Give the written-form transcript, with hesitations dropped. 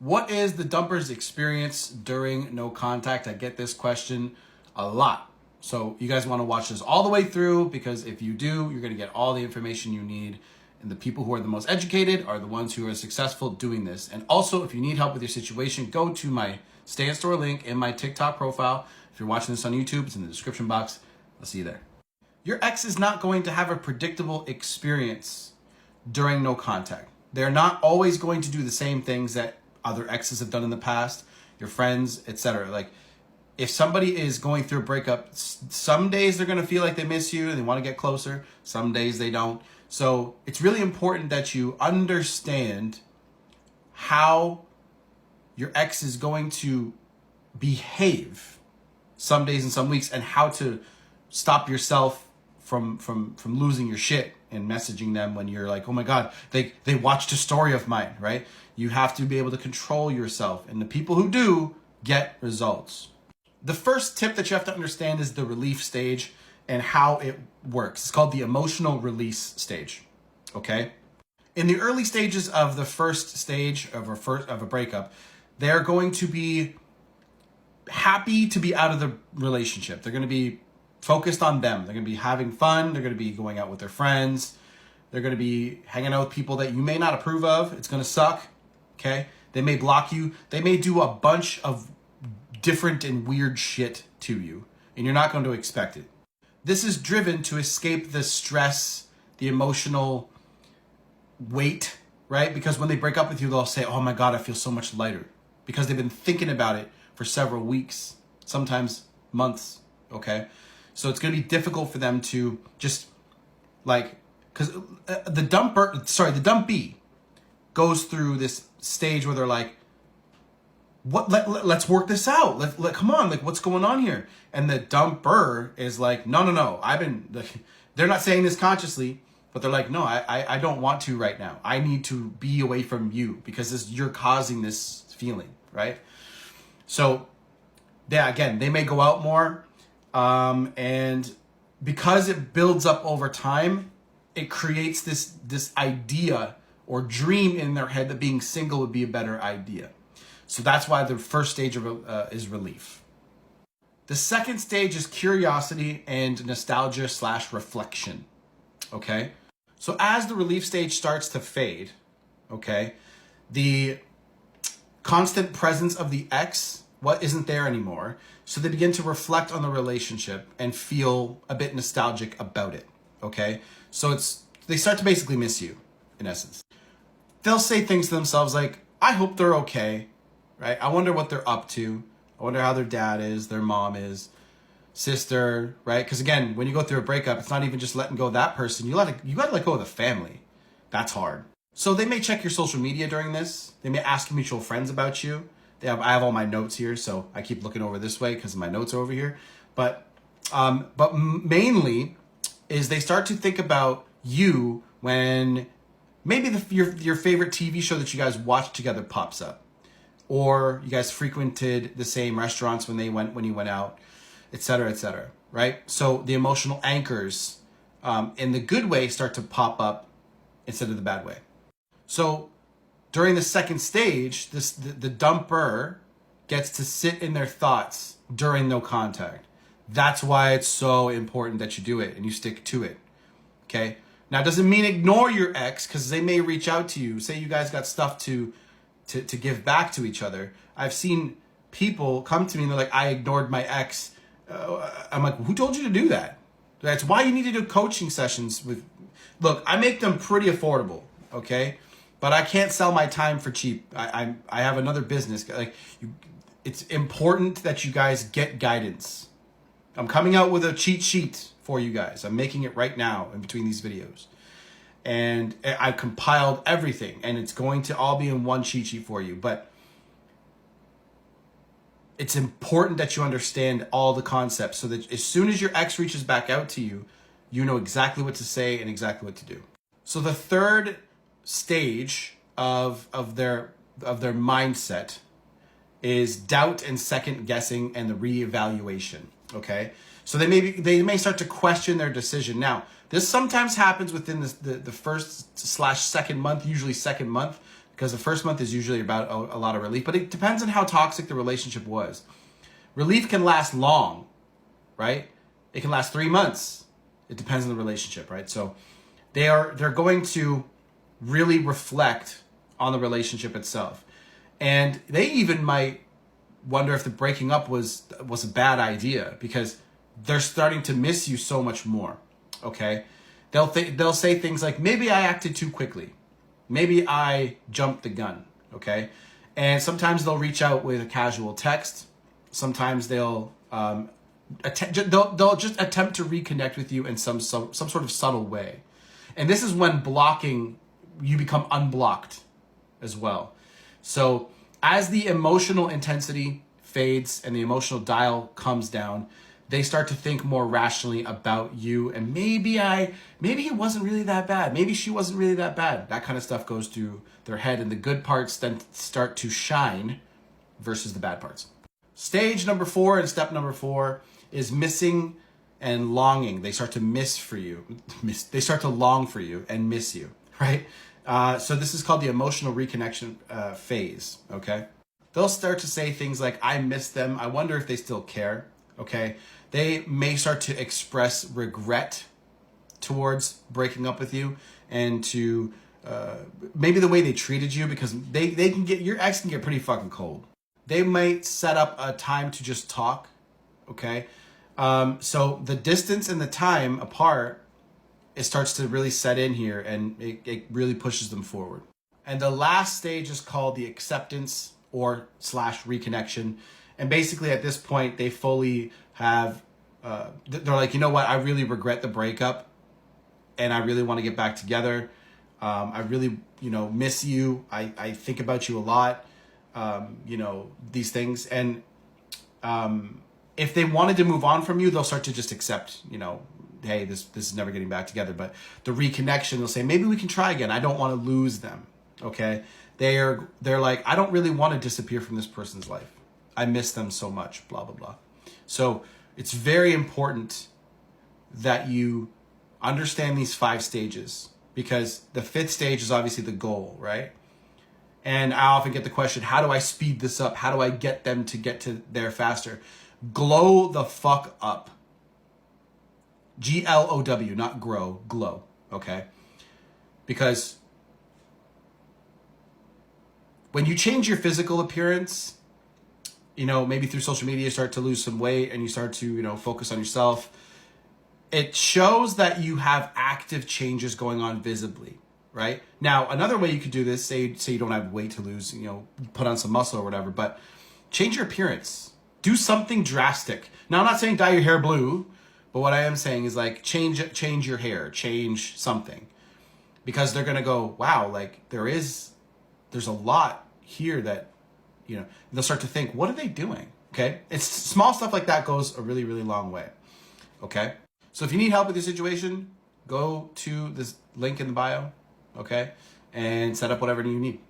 What is the dumper's experience during no contact? I get this question a lot. So you guys want to watch this all the way through, because if you do, you're going to get all the information you need. And the people who are the most educated are the ones who are successful doing this. And also, if you need help with your situation, go to my Stay in Store link in my TikTok profile. If you're watching this on YouTube, it's in the description box. I'll see you there. Your ex is not going to have a predictable experience during no contact. They're not always going to do the same things that other exes have done in the past, your friends, etc. Like, if somebody is going through a breakup, some days they're going to feel like they miss you and they want to get closer. Some days they don't. So it's really important that you understand how your ex is going to behave some days and some weeks, and how to stop yourself from losing your shit and messaging them when you're like, oh my God, they watched a story of mine, right? You have to be able to control yourself, and the people who do get results. The first tip that you have to understand is the relief stage and how it works. It's called the emotional release stage, okay? In the early stages of the first stage of a breakup, they're going to be happy to be out of the relationship. They're going to be focused on them. They're going to be having fun. They're going to be going out with their friends. They're going to be hanging out with people that you may not approve of. It's going to suck, okay? They may block you. They may do a bunch of different and weird shit to you, and you're not going to expect it. This is driven to escape the stress, the emotional weight, right? Because when they break up with you, they'll say, oh my God, I feel so much lighter, because they've been thinking about it for several weeks, sometimes months, okay? So it's going to be difficult for them to just because the dumpee goes through this stage where they're like, let's work this out. Come on, what's going on here? And the dumper is like, no. They're not saying this consciously, but they're like, no, I don't want to right now. I need to be away from you because you're causing this feeling, right? So, yeah, again, they may go out more, and because it builds up over time, it creates this idea or dream in their head that being single would be a better idea. So that's why the first stage is relief. The second stage is curiosity and nostalgia / reflection, okay? So as the relief stage starts to fade, okay, the constant presence of the ex, what isn't there anymore, so they begin to reflect on the relationship and feel a bit nostalgic about it, okay? So they start to basically miss you, in essence. They'll say things to themselves like, I hope they're okay, right? I wonder what they're up to. I wonder how their dad is, their mom is, sister, right? Because again, when you go through a breakup, it's not even just letting go of that person. You got to let go of the family. That's hard. So they may check your social media during this. They may ask your mutual friends about you. I have all my notes here, so I keep looking over this way because my notes are over here. But mainly is they start to think about you when maybe your favorite TV show that you guys watched together pops up, or you guys frequented the same restaurants when you went out, etc., right? So the emotional anchors in the good way start to pop up instead of the bad way. So during the second stage, the dumper gets to sit in their thoughts during no contact. That's why it's so important that you do it and you stick to it, okay? Now, it doesn't mean ignore your ex, because they may reach out to you. Say you guys got stuff to give back to each other. I've seen people come to me and they're like, I ignored my ex. I'm like, who told you to do that? That's why you need to do coaching sessions with... Look, I make them pretty affordable, okay? But I can't sell my time for cheap. I have another business. It's important that you guys get guidance. I'm coming out with a cheat sheet for you guys. I'm making it right now in between these videos. And I compiled everything, and it's going to all be in one cheat sheet for you. But it's important that you understand all the concepts so that as soon as your ex reaches back out to you, you know exactly what to say and exactly what to do. So the third stage of their mindset is doubt and second guessing and the reevaluation. Okay, so they may start to question their decision. Now, this sometimes happens within the first / second month, usually second month, because the first month is usually about a lot of relief, but it depends on how toxic the relationship was. Relief can last long, right? It can last 3 months. It depends on the relationship, right? So they're going to really reflect on the relationship itself. And they even might wonder if the breaking up was a bad idea, because they're starting to miss you so much more. Okay? They'll say things like, maybe I acted too quickly. Maybe I jumped the gun, okay? And sometimes they'll reach out with a casual text. Sometimes they'll just attempt to reconnect with you in some sort of subtle way. And this is when blocking, you become unblocked as well. So as the emotional intensity fades and the emotional dial comes down, they start to think more rationally about you, and maybe he wasn't really that bad. Maybe she wasn't really that bad. That kind of stuff goes through their head, and the good parts then start to shine versus the bad parts. Stage number 4 and step number 4 is missing and longing. They start to miss for you. They start to long for you and miss you, right? So this is called the emotional reconnection phase, okay? They'll start to say things like, I miss them. I wonder if they still care. Okay, they may start to express regret towards breaking up with you, and to maybe the way they treated you, because they can get, your ex can get pretty fucking cold. They might set up a time to just talk. Okay, so the distance and the time apart, it starts to really set in here, and it really pushes them forward. And the last stage is called the acceptance or / reconnection. And basically at this point, they fully have, they're like, you know what? I really regret the breakup, and I really want to get back together. I really, miss you. I think about you a lot. These things. And if they wanted to move on from you, they'll start to just accept, hey, this is never getting back together. But the reconnection, they'll say, maybe we can try again. I don't want to lose them. Okay. They're like, I don't really want to disappear from this person's life. I miss them so much, blah, blah, blah. So it's very important that you understand these 5 stages, because the 5th stage is obviously the goal, right? And I often get the question, how do I speed this up? How do I get them to get to there faster? Glow the fuck up. GLOW, not grow, glow, okay? Because when you change your physical appearance, maybe through social media, you start to lose some weight and you start to, focus on yourself. It shows that you have active changes going on visibly, right? Now, another way you could do this, say you don't have weight to lose, put on some muscle or whatever, but change your appearance. Do something drastic. Now, I'm not saying dye your hair blue, but what I am saying is like change your hair, change something. Because they're going to go, wow, like there's a lot here that, they'll start to think, what are they doing? Okay. It's small stuff like that goes a really, really long way. Okay. So if you need help with your situation, go to this link in the bio. Okay. And set up whatever you need.